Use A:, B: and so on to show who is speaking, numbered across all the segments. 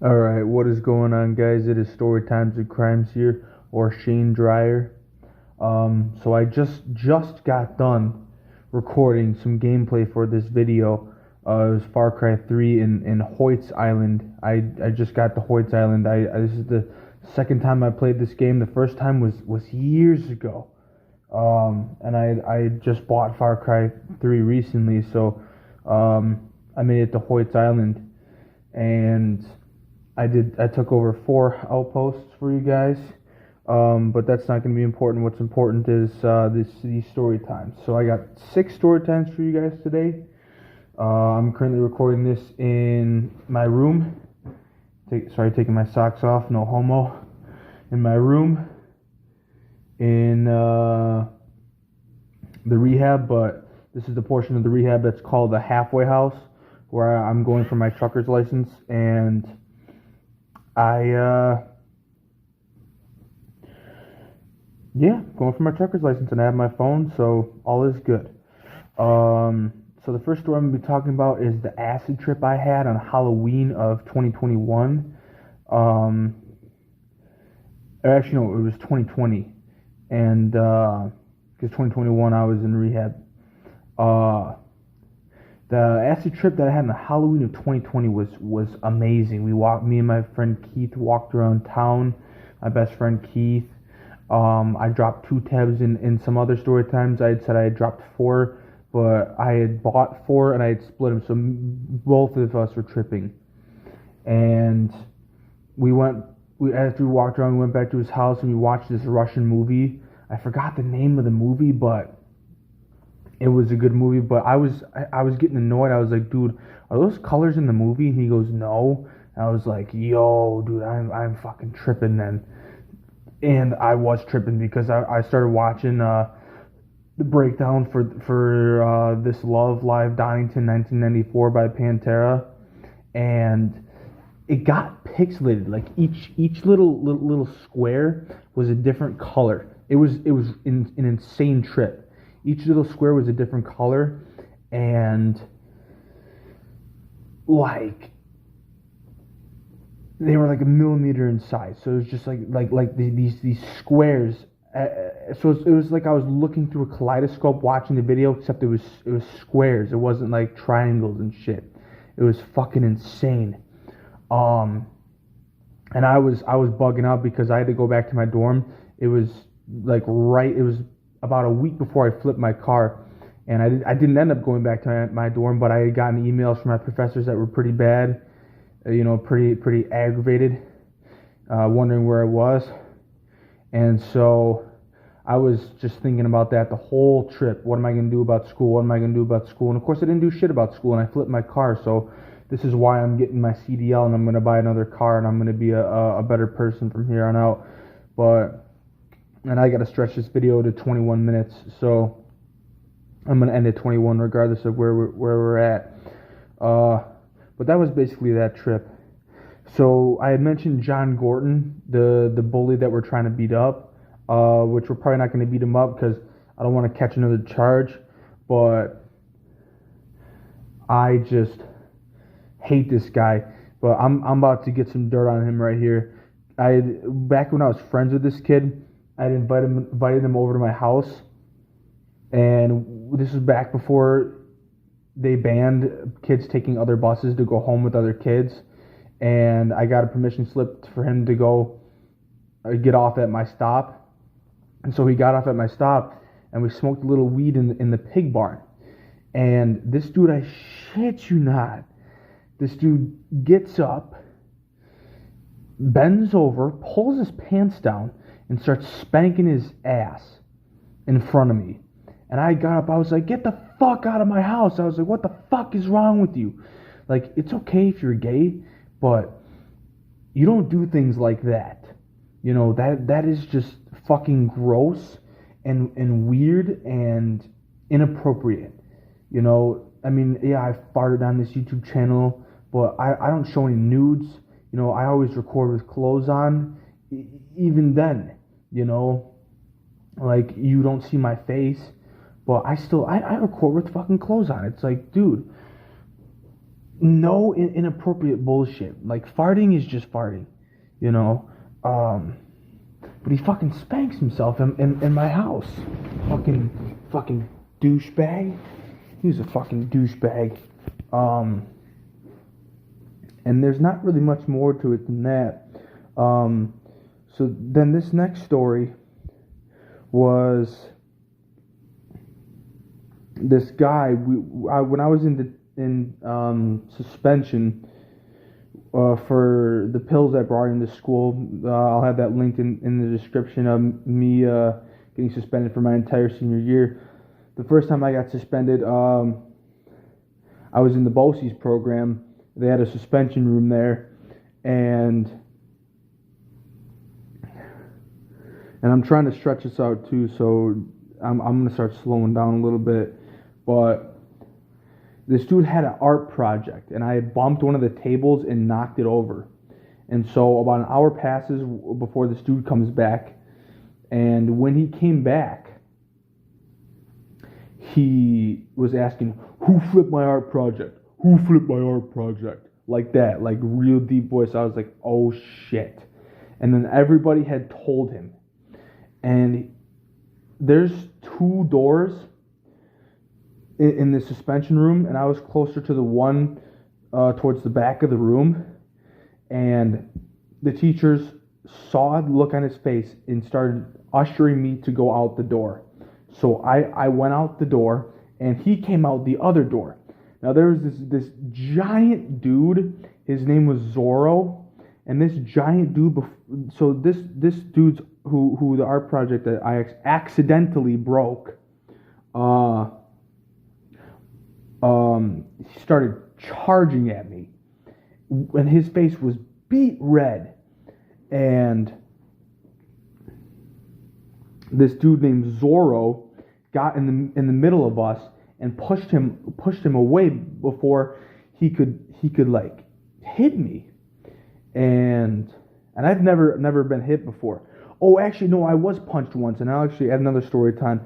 A: Alright, what is going on, guys? It is Storytimes and Crimes here, or Shane Dryer. So I just got done recording some gameplay for this video. It was Far Cry 3 in Hoyt's Island. I just got to Hoyt's Island. This is the second time I played this game. The first time was years ago. And I just bought Far Cry 3 recently, so I made it to Hoyt's Island, and I took over 4 outposts for you guys, but that's not going to be important. What's important is these story times. So I got 6 story times for you guys today. I'm currently recording this in my room. Taking my socks off. No homo. In my room, in the rehab, but this is the portion of the rehab that's called the halfway house, where I'm going for my trucker's license, and going for my trucker's license, and I have my phone, so all is good. So the first story I'm going to be talking about is the acid trip I had on Halloween of 2021. Actually, no, it was 2020, and because 2021 I was in rehab. The acid trip that I had on Halloween of 2020 was amazing. Me and my friend Keith walked around town. My best friend Keith. I dropped 2 tabs in some other story times. I had said I had dropped 4, but I had bought 4 and I had split them. So both of us were tripping. And after we walked around, we went back to his house and we watched this Russian movie. I forgot the name of the movie, but it was a good movie. But I was getting annoyed. I was like, dude, are those colors in the movie? And he goes, no. And I was like, yo, dude, I'm fucking tripping then. And I was tripping because I started watching the breakdown for This Love Live Donington 1994 by Pantera, and it got pixelated. Like each little square was a different color. It was an insane trip. Each little square was a different color, and like they were like a millimeter in size. So it was just like these squares. So it was like I was looking through a kaleidoscope watching the video, except it was squares. It wasn't like triangles and shit. It was fucking insane. And I was bugging out because I had to go back to my dorm. It was it was about a week before I flipped my car, and I didn't end up going back to my dorm, but I had gotten emails from my professors that were pretty bad, pretty aggravated, wondering where I was. And so I was just thinking about that the whole trip. What am I going to do about school? What am I going to do about school? And of course I didn't do shit about school, and I flipped my car. So this is why I'm getting my CDL, and I'm going to buy another car, and I'm going to be a better person from here on out. And I got to stretch this video to 21 minutes, so I'm going to end at 21 regardless of where we're at. But that was basically that trip. So I had mentioned John Gorton, the bully that we're trying to beat up, which we're probably not going to beat him up because I don't want to catch another charge, but I just hate this guy. But I'm about to get some dirt on him right here. Back when I was friends with this kid, I'd invited him over to my house, and this was back before they banned kids taking other buses to go home with other kids. And I got a permission slip for him to go get off at my stop. And so he got off at my stop, and we smoked a little weed in the pig barn. And this dude, I shit you not, this dude gets up, bends over, pulls his pants down, and starts spanking his ass in front of me. And I got up, I was like, get the fuck out of my house. I was like, what the fuck is wrong with you? Like, it's okay if you're gay, but you don't do things like that. That is just fucking gross and weird and inappropriate. I mean, yeah, I farted on this YouTube channel, but I don't show any nudes. I always record with clothes on. Even then, like, you don't see my face, but I record with fucking clothes on. It's like, dude, no inappropriate bullshit. Like, farting is just farting, you know. But he fucking spanks himself in my house. Fucking douchebag. He's a fucking douchebag. And there's not really much more to it than that. So then this next story was this guy. When I was in suspension for the pills I brought into school, I'll have that linked in the description of me getting suspended for my entire senior year. The first time I got suspended, I was in the BOCES program. They had a suspension room there, and I'm trying to stretch this out too, so I'm gonna start slowing down a little bit. But this dude had an art project, and I had bumped one of the tables and knocked it over. And so about an hour passes before this dude comes back, and when he came back, he was asking, "Who flipped my art project? Who flipped my art project?" Like that, like real deep voice. I was like, oh shit. And then everybody had told him. And there's 2 doors in the suspension room, and I was closer to the one towards the back of the room. And the teachers saw the look on his face and started ushering me to go out the door. So I went out the door, and he came out the other door. Now there was this giant dude. His name was Zorro, and this giant dude. So this dude's who the art project that I accidentally broke. He started charging at me, and his face was beet red. And this dude named Zorro got in the middle of us and pushed him away before he could like hit me. And I've never been hit before. Oh, actually no, I was punched once, and I'll actually add another story time.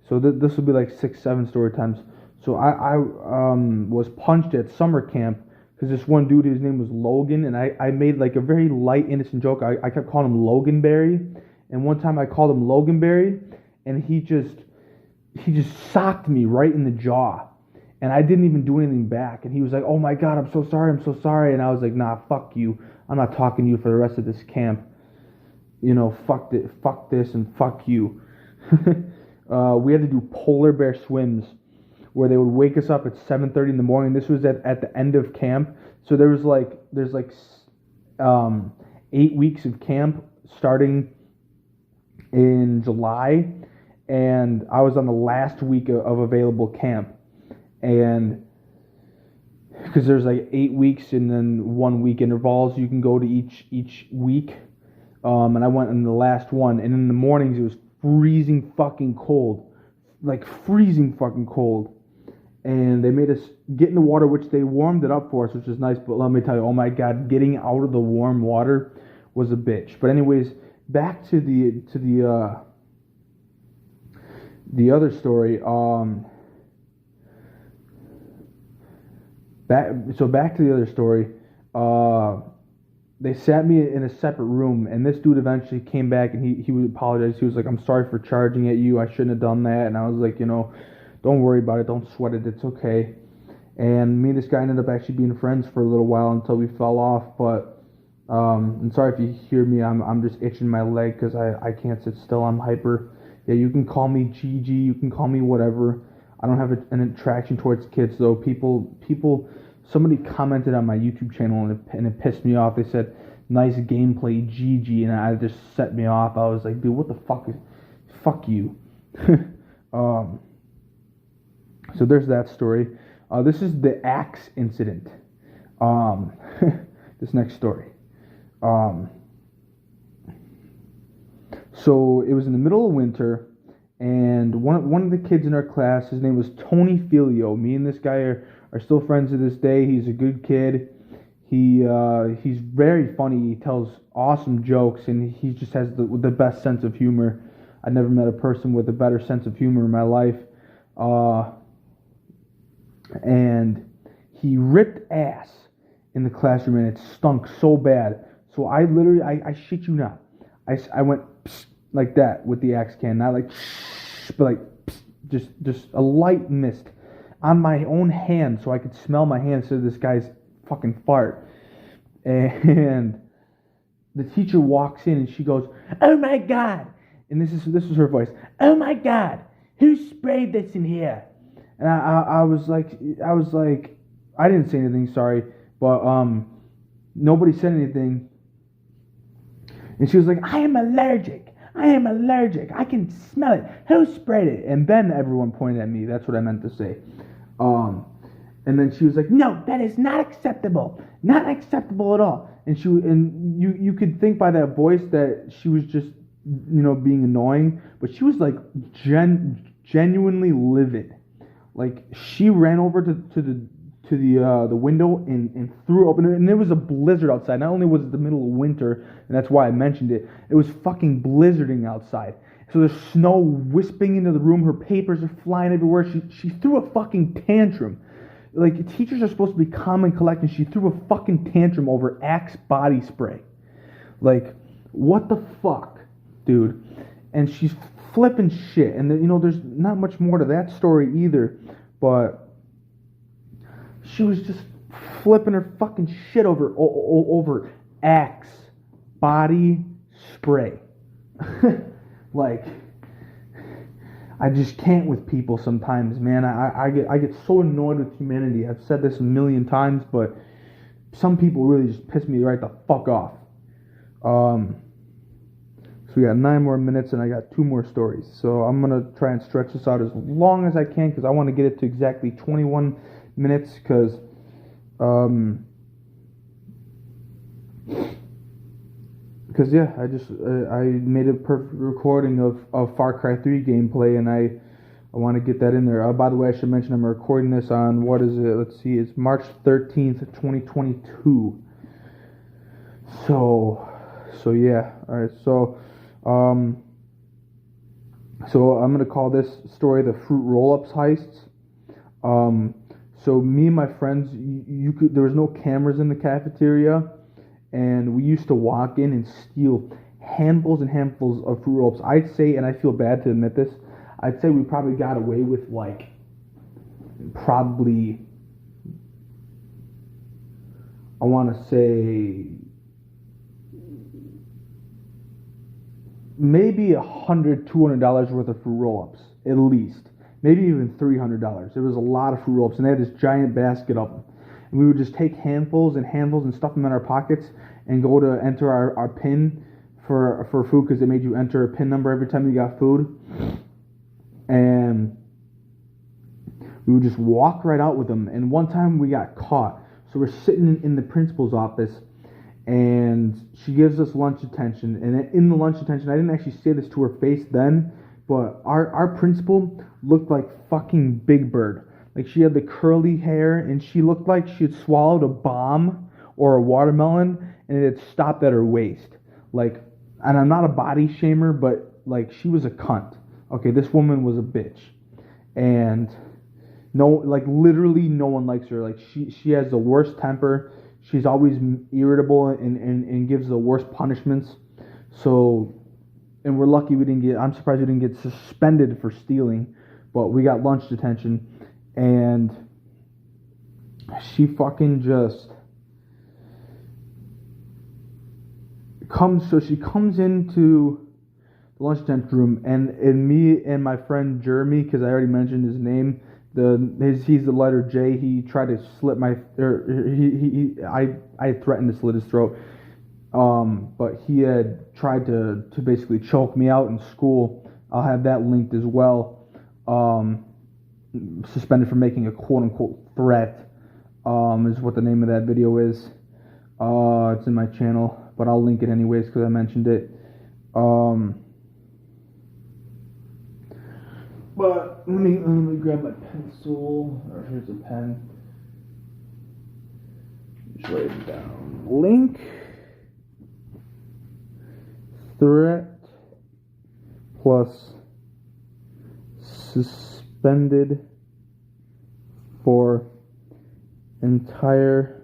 A: So this will be like 6-7 story times. So I was punched at summer camp because this one dude, his name was Logan, and I made like a very light, innocent joke. I kept calling him Loganberry, and one time I called him Loganberry, and he just socked me right in the jaw, and I didn't even do anything back. And he was like, "Oh my God, I'm so sorry," and I was like, "Nah, fuck you. I'm not talking to you for the rest of this camp. You know, fuck this, and fuck you." We had to do polar bear swims where they would wake us up at 7:30 in the morning. This was at the end of camp. So there's 8 weeks of camp starting in July, and I was on the last week of available camp. And because there's like 8 weeks and then 1 week intervals you can go to each week. And I went in the last one, and in the mornings it was freezing fucking cold. Like freezing fucking cold. And they made us get in the water, which they warmed it up for us, which is nice. But let me tell you, oh my God, getting out of the warm water was a bitch. But anyways, back to the other story. Back to the other story. They sat me in a separate room, and this dude eventually came back, and he would apologize. He was like, "I'm sorry for charging at you. I shouldn't have done that." And I was like, don't worry about it. Don't sweat it. It's okay. And me and this guy ended up actually being friends for a little while until we fell off. But I'm sorry if you hear me. I'm just itching my leg because I can't sit still. I'm hyper. Yeah, you can call me Gigi. You can call me whatever. I don't have an attraction towards kids though. Somebody commented on my YouTube channel and it pissed me off. They said, "Nice gameplay, Gigi," and it just set me off. I was like, dude, what the fuck fuck you. So there's that story. This is the axe incident. This next story. So it was in the middle of winter, and one of the kids in our class, his name was Tony Filio. Me and this guy are still friends to this day. He's a good kid. He's very funny. He tells awesome jokes, and he just has the best sense of humor. I've never met a person with a better sense of humor in my life. And he ripped ass in the classroom, and it stunk so bad. So I literally, I shit you not, I went psst, like that with the axe can, not like shh, but like psst, just a light mist on my own hand, so I could smell my hand instead of this guy's fucking fart. And the teacher walks in and she goes, "Oh my God!" And this is her voice. "Oh my God, who sprayed this in here?" And I was like, I didn't say anything, sorry, but nobody said anything. And she was like, I am allergic. I can smell it. Who sprayed it?" And then everyone pointed at me. That's what I meant to say. And then she was like, "No, that is not acceptable. Not acceptable at all." And you could think by that voice that she was just, being annoying, but she was like genuinely livid. Like, she ran over to the window and threw open, and it was a blizzard outside. Not only was it the middle of winter, and that's why I mentioned it, it was fucking blizzarding outside. So there's snow wisping into the room. Her papers are flying everywhere. She threw a fucking tantrum. Like, teachers are supposed to be calm and collected. She threw a fucking tantrum over Axe body spray. Like, what the fuck, dude? And she's flipping shit. And there's not much more to that story either, but she was just flipping her fucking shit over Axe body spray. Like, I just can't with people sometimes, man. I get so annoyed with humanity. I've said this a million times, but some people really just piss me right the fuck off. So we got 9 more minutes, and I got 2 more stories. So I'm gonna try and stretch this out as long as I can, because I want to get it to exactly 21 minutes. Because yeah, I made a perfect recording of Far Cry 3 gameplay, and I want to get that in there. By the way, I should mention I'm recording this on, what is it? Let's see, it's March 13th, 2022. So yeah, all right. So I'm gonna call this story the Fruit Roll-Ups heists. So me and my friends, there was no cameras in the cafeteria, and we used to walk in and steal handfuls and handfuls of Fruit Roll-Ups. I'd say, and I feel bad to admit this, I'd say we probably got away with I want to say maybe $100, $200 worth of Fruit Roll-Ups, at least. Maybe even $300. There was a lot of Fruit Roll-Ups, and they had this giant basket of them. And we would just take handfuls and handfuls and stuff them in our pockets and go to enter our PIN for food, because they made you enter a PIN number every time you got food. And we would just walk right out with them. And one time we got caught. So we're sitting in the principal's office, and she gives us lunch attention. And in the lunch attention, I didn't actually say this to her face then, but our principal looked like fucking Big Bird. Like, she had the curly hair, and she looked like she had swallowed a bomb or a watermelon, and it had stopped at her waist. Like, and I'm not a body shamer, but like, she was a cunt. Okay, this woman was a bitch, and literally no one likes her. Like, she has the worst temper. She's always irritable and gives the worst punishments. So, and we're lucky I'm surprised we didn't get suspended for stealing, but we got lunch detention. And she fucking just she comes into the lunch tent room, and me and my friend Jeremy, because I already mentioned his name, he's the letter J. He tried to slit I threatened to slit his throat, but he had tried to basically choke me out in school. I'll have that linked as well. Suspended for making a quote-unquote threat, is what the name of that video is. It's in my channel, but I'll link it anyways because I mentioned it. But let me grab my pencil, or here's a pen. Just write it down. Link, threat, plus suspended for entire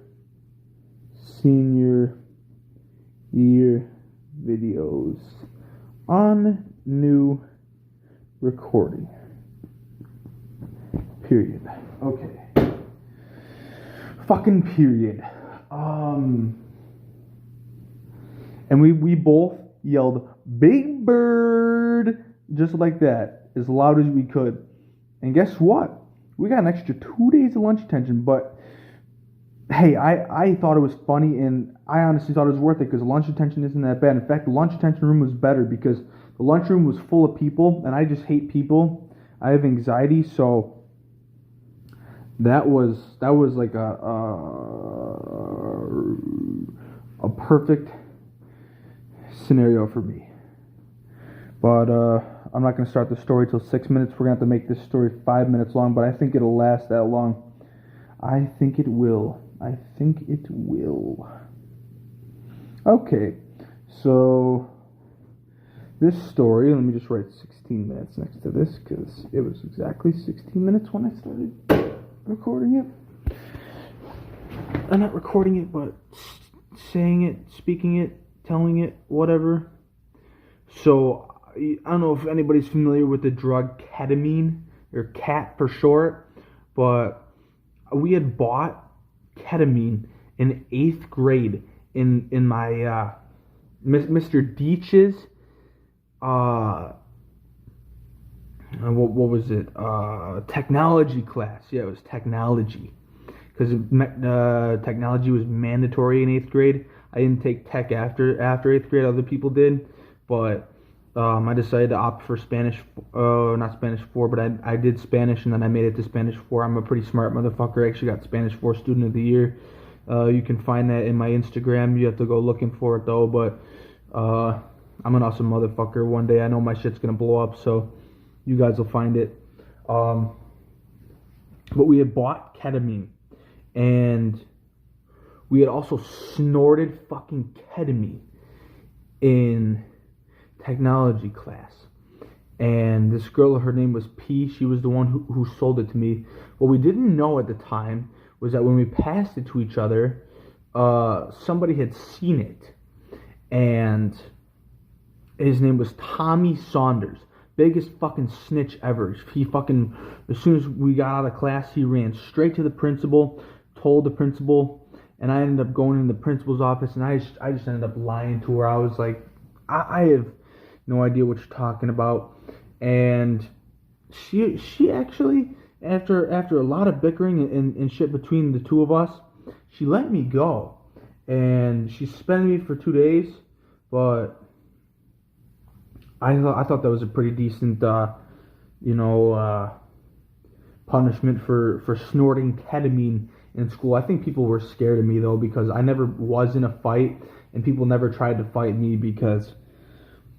A: senior year videos on new recording. Period. Okay. Fucking period. And we both yelled "Big Bird" just like that, as loud as we could. And guess what? We got an extra 2 days of lunch attention, but hey, I thought it was funny, and I honestly thought it was worth it because lunch attention isn't that bad. In fact, the lunch attention room was better because the lunchroom was full of people, and I just hate people. I have anxiety, so that was like a perfect scenario for me. But I'm not going to start the story till 6 minutes. We're going to have to make this story 5 minutes long, but I think it'll last that long. I think it will. Okay, so this story, let me just write 16 minutes next to this because it was exactly 16 minutes when I started recording it. I'm not recording it, but saying it, speaking it, telling it, whatever. So, I don't know if anybody's familiar with the drug ketamine, or cat for short, but we had bought ketamine in 8th grade in my Mr. Deitch's what was it? Technology class. Yeah, it was technology. Because technology was mandatory in 8th grade. I didn't take tech after 8th grade. Other people did. But I decided to opt for Spanish. Not Spanish 4, but I did Spanish, and then I made it to Spanish 4. I'm a pretty smart motherfucker. I actually got Spanish 4 Student of the Year. You can find that in my Instagram. You have to go looking for it, though. But I'm an awesome motherfucker. One day I know my shit's going to blow up, so you guys will find it. But we had bought ketamine, and we had also snorted fucking ketamine in technology class. And this girl, her name was P. She was the one who sold it to me. What we didn't know at the time was that when we passed it to each other, somebody had seen it. And his name was Tommy Saunders. Biggest fucking snitch ever. He fucking, as soon as we got out of class, he ran straight to the principal, told the principal, and I ended up going in the principal's office, and I just ended up lying to her. I was like, I have no idea what you're talking about. And she actually, after a lot of bickering and shit between the two of us, she let me go. And she suspended me for 2 days, but I thought that was a pretty decent, punishment for snorting ketamine in school. I think people were scared of me, though, because I never was in a fight, and people never tried to fight me because,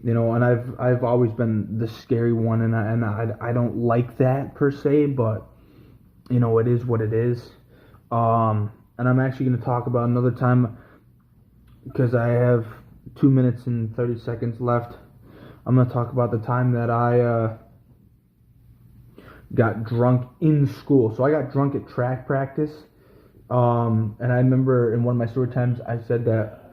A: and I've always been the scary one, and I don't like that per se, but, it is what it is. And I'm actually going to talk about another time, because I have 2 minutes and 30 seconds left. I'm going to talk about the time that I got drunk in school. So I got drunk at track practice. And I remember in one of my story times I said that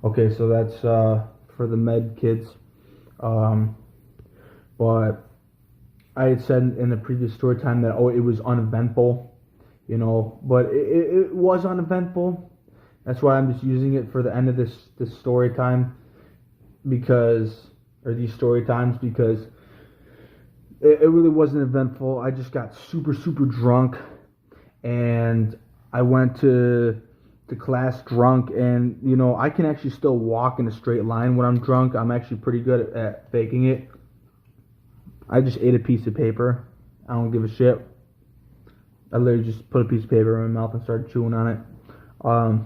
A: okay, so that's for the med kids. But I had said in the previous story time that, it was uneventful, but it was uneventful. That's why I'm just using it for the end of this story time, these story times, because it really wasn't eventful. I just got super, super drunk, and I went to class drunk, and, I can actually still walk in a straight line when I'm drunk. I'm actually pretty good at faking it. I just ate a piece of paper. I don't give a shit. I literally just put a piece of paper in my mouth and started chewing on it. I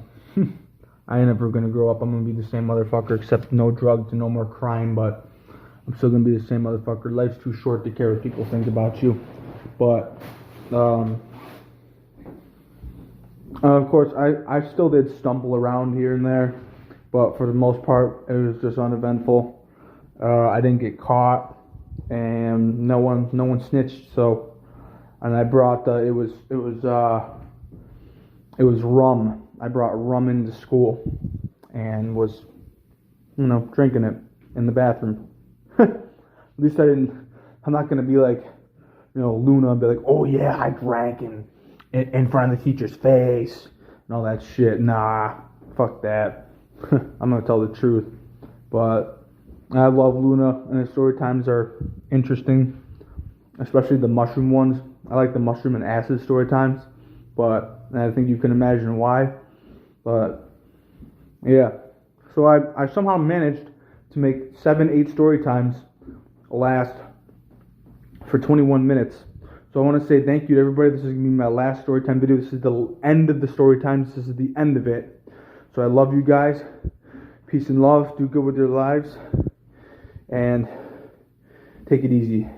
A: ain't never going to grow up. I'm going to be the same motherfucker, except no drugs and no more crime, but I'm still going to be the same motherfucker. Life's too short to care what people think about you. But, of course, I still did stumble around here and there, but for the most part, it was just uneventful. I didn't get caught, and no one snitched. So, and I brought it was rum. I brought rum into school, and was, drinking it in the bathroom. At least I didn't. I'm not gonna be like, Luna, and be like, oh yeah, I drank in front of the teacher's face and all that shit. Nah, fuck that. I'm gonna tell the truth. But I love Luna, and the story times are interesting, especially the mushroom ones. I like the mushroom and acid story times, but I think you can imagine why. But yeah, so I somehow managed to make 7-8 story times last for 21 minutes. So I want to say thank you to everybody. This is going to be my last story time video. This is the end of the story times. This is the end of it. So I love you guys. Peace and love. Do good with your lives. And take it easy.